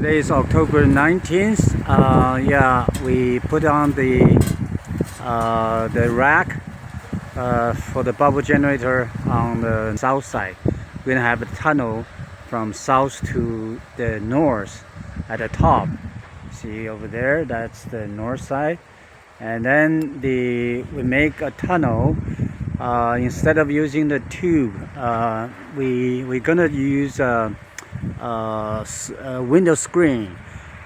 Today is October 19th. Yeah, we put on the rack for the bubble generator on the south side. We're gonna have a tunnel from south to the north at the top. See over there, that's the north side. And then we make a tunnel. Instead of using the tube, we're gonna use a window screen,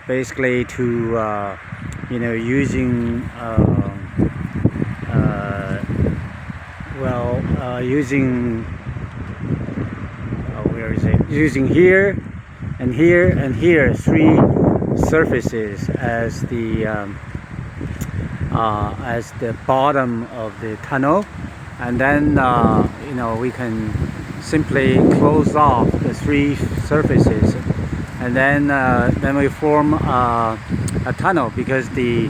basically to using where is it? Using here and here and here, three surfaces as the bottom of the tunnel, and then we can simply close off the three surfaces, and then we form a tunnel, because the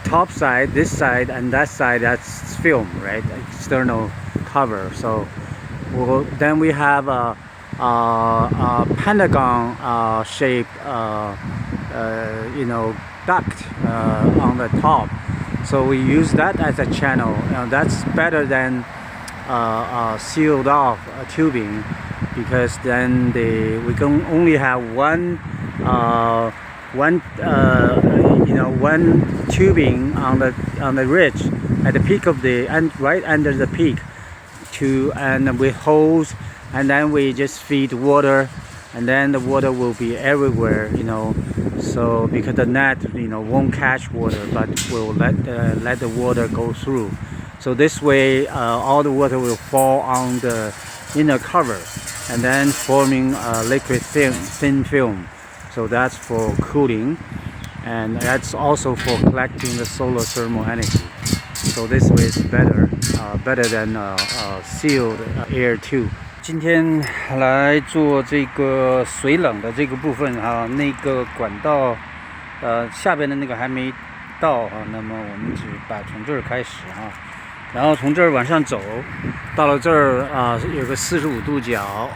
top side, this side and that side, that's film, right? External cover. So then we have a pentagon shaped duct on the top. So we use that as a channel. That's better than sealed off tubing, because then we can only have one tubing on the ridge at the peak of right under the peak, and with hose, and then we just feed water, and then the water will be everywhere, so because the net won't catch water, but will let the water go through. So this way all the water will fall on the inner cover, and then forming a liquid thin film. So that's for cooling, and that's also for collecting the solar thermal energy. So this way is better than sealed air tube. 今天来做这个水冷的这个部分哈，那个管道下边的那个还没到哈，那么我们只把从这儿开始哈，然后从这儿往上走，到了这儿有个45度角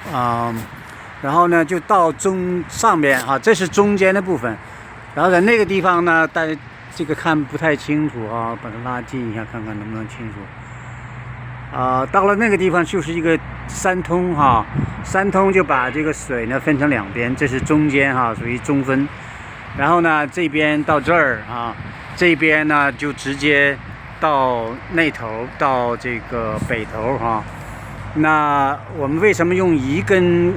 然后呢就到上边哈，这是中间的部分，然后在那个地方呢，大家这个看不太清楚啊，把它拉近一下看看能不能清楚。到了那个地方就是一个三通哈，三通就把这个水呢分成两边，这是中间哈，属于中分。然后呢，这边到这儿这边呢就直接到那头，到这个北头哈。那我们为什么用一根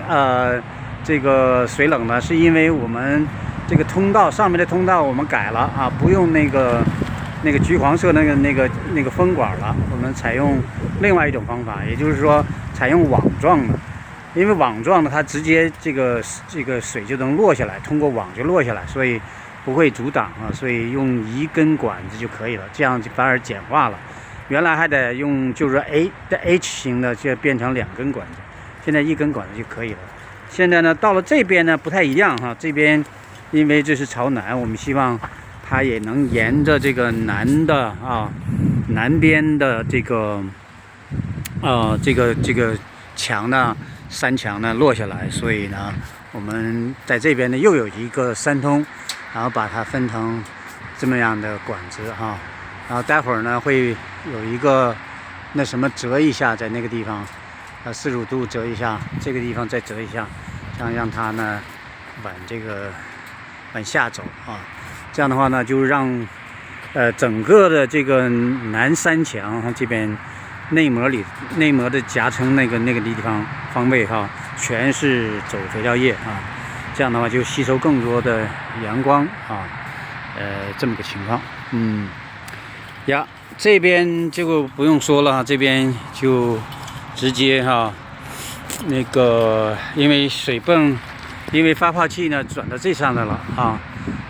这个水冷呢？是因为我们这个通道上面的通道我们改了不用那个橘黄色那个风管了，我们采用另外一种方法，也就是说采用网状的，因为网状的它直接这个水就能落下来，通过网就落下来，所以不会阻挡所以用一根管子就可以了，这样就反而简化了。原来还得用就是 H 型的，就变成2根管子，现在1根管子就可以了。现在呢到了这边呢不太一样哈，这边因为这是朝南，我们希望它也能沿着这个南边的这个墙呢，山墙呢落下来，所以呢我们在这边呢又有一个三通，然后把它分成这么样的管子哈，然后待会儿呢会有一个那什么折一下，在那个地方45度折一下，这个地方再折一下，这样让它呢往下走这样的话呢，就让整个的这个南山墙这边内膜的夹层那个地方位全是走肥料液这样的话就吸收更多的阳光这么个情况。这边就不用说了，这边就直接因为水泵，因为发泡器呢转到这上来了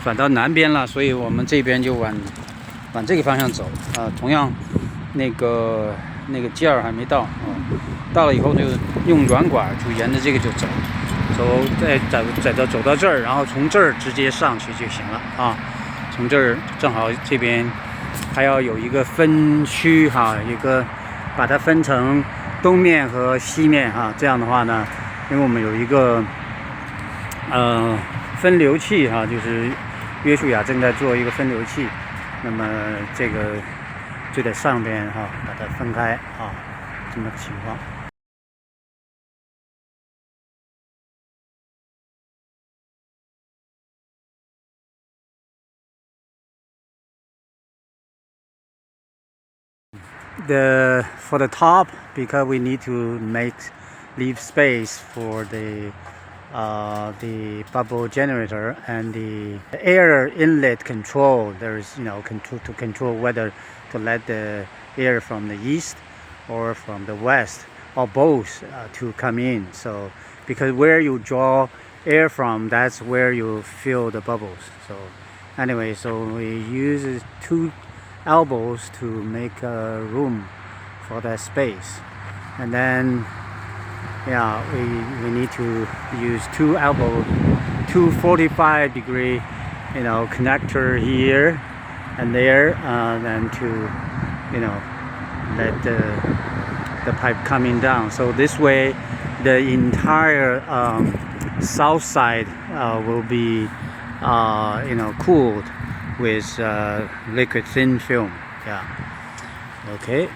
转到南边了，所以我们这边就往这个方向走同样那个件儿还没到到了以后就用软管就沿着这个就走，再走到这儿，然后从这儿直接上去就行了从这儿正好这边还要有一个分区一个把它分成东面和西面这样的话呢，因为我们有一个分流器哈，就是约书亚正在做一个分流器，那么这个就在上边哈，把它分开啊，这么个情况。For the top, because we need to leave space for the bubble generator and the air inlet control. There is to control whether to let the air from the east or from the west or both to come in. So because where you draw air from, that's where you fill the bubbles. So anyway, so we use 2 elbows to make a room for that space, and then we need to use 2 elbows, 2 45-degree connector here and there, and to let the pipe coming down. So this way the entire south side will be cooled with liquid thin film. Okay.